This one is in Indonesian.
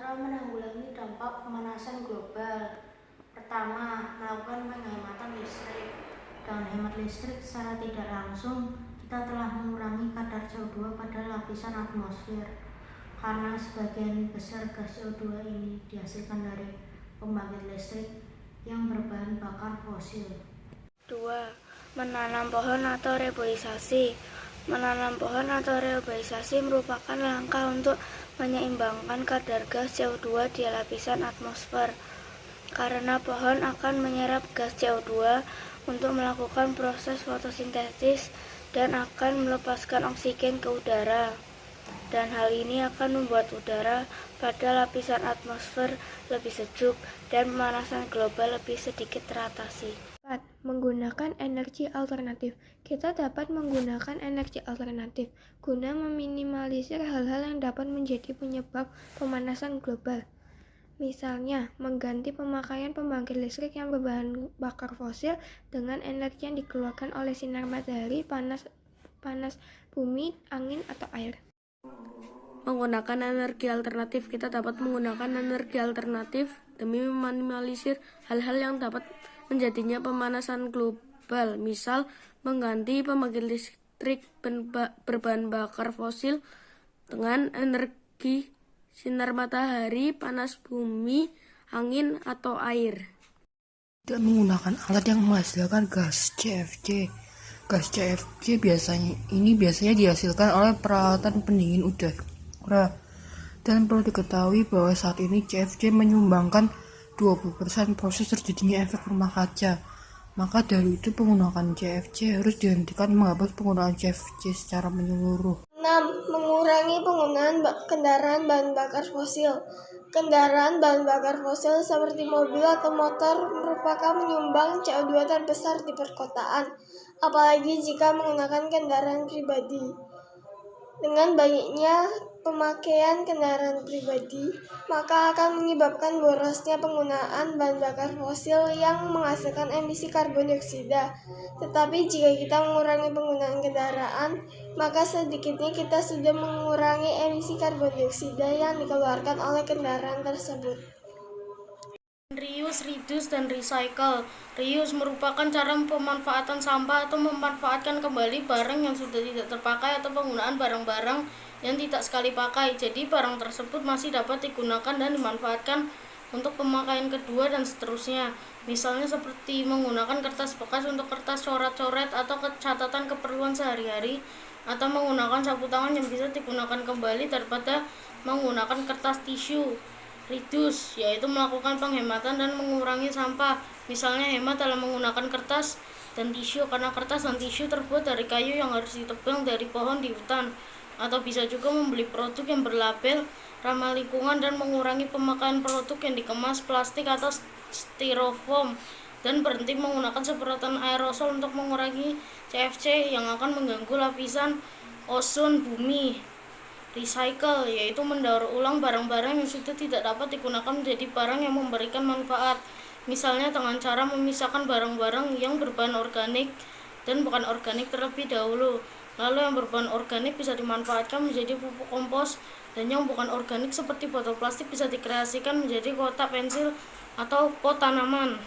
Cara menanggulangi dampak pemanasan global. Pertama, melakukan penghematan listrik. Dengan hemat listrik secara tidak langsung, kita telah mengurangi kadar CO2 pada lapisan atmosfer. Karena sebagian besar gas CO2 ini dihasilkan dari pembangkit listrik yang berbahan bakar fosil. 2. Menanam pohon atau reboisasi. Menanam pohon atau reboisasi merupakan langkah untuk menyeimbangkan kadar gas CO2 di lapisan atmosfer. Karena pohon akan menyerap gas CO2 untuk melakukan proses fotosintesis dan akan melepaskan oksigen ke udara. Dan hal ini akan membuat udara pada lapisan atmosfer lebih sejuk dan pemanasan global lebih sedikit teratasi. 4. Menggunakan energi alternatif. Kita dapat menggunakan energi alternatif guna meminimalisir hal-hal yang dapat menjadi penyebab pemanasan global. Misalnya, mengganti pemakaian pembangkit listrik yang berbahan bakar fosil dengan energi yang dikeluarkan oleh sinar matahari, panas bumi, angin, atau air. Menggunakan energi alternatif. Kita dapat menggunakan energi alternatif demi meminimalisir hal-hal yang dapat menjadinya pemanasan global, misal mengganti pembangkit listrik berbahan bakar fosil dengan energi sinar matahari, panas bumi, angin, atau air. Tidak menggunakan alat yang menghasilkan gas CFC. Gas CFC biasanya dihasilkan oleh peralatan pendingin udara. Dan perlu diketahui bahwa saat ini CFC menyumbangkan 20% proses terjadinya efek rumah kaca. Maka dari itu penggunaan CFC harus dihentikan, menghapus penggunaan CFC secara menyeluruh. 6. Mengurangi penggunaan kendaraan bahan bakar fosil. Kendaraan bahan bakar fosil seperti mobil atau motor merupakan penyumbang CO2 terbesar di perkotaan, apalagi jika menggunakan kendaraan pribadi. Dengan banyaknya pemakaian kendaraan pribadi, maka akan menyebabkan borosnya penggunaan bahan bakar fosil yang menghasilkan emisi karbon dioksida. Tetapi jika kita mengurangi penggunaan kendaraan, maka sedikitnya kita sudah mengurangi emisi karbon dioksida yang dikeluarkan oleh kendaraan tersebut. Reuse, reduce, dan recycle. Reuse merupakan cara pemanfaatan sampah atau memanfaatkan kembali barang yang sudah tidak terpakai atau penggunaan barang-barang yang tidak sekali pakai. Jadi barang tersebut masih dapat digunakan dan dimanfaatkan untuk pemakaian kedua dan seterusnya. Misalnya seperti menggunakan kertas bekas untuk kertas coret-coret atau catatan keperluan sehari-hari, atau menggunakan sapu tangan yang bisa digunakan kembali daripada menggunakan kertas tisu. Reduce, yaitu melakukan penghematan dan mengurangi sampah. Misalnya hemat dalam menggunakan kertas dan tisu, karena kertas dan tisu terbuat dari kayu yang harus ditebang dari pohon di hutan. Atau bisa juga membeli produk yang berlabel ramah lingkungan dan mengurangi pemakaian produk yang dikemas plastik atau styrofoam, dan berhenti menggunakan semprotan aerosol untuk mengurangi CFC yang akan mengganggu lapisan ozon bumi. Recycle, yaitu mendaur ulang barang-barang yang sudah tidak dapat digunakan menjadi barang yang memberikan manfaat. Misalnya dengan cara memisahkan barang-barang yang berbahan organik dan bukan organik terlebih dahulu. Lalu yang berbahan organik bisa dimanfaatkan menjadi pupuk kompos, dan yang bukan organik seperti botol plastik bisa dikreasikan menjadi kotak pensil atau pot tanaman.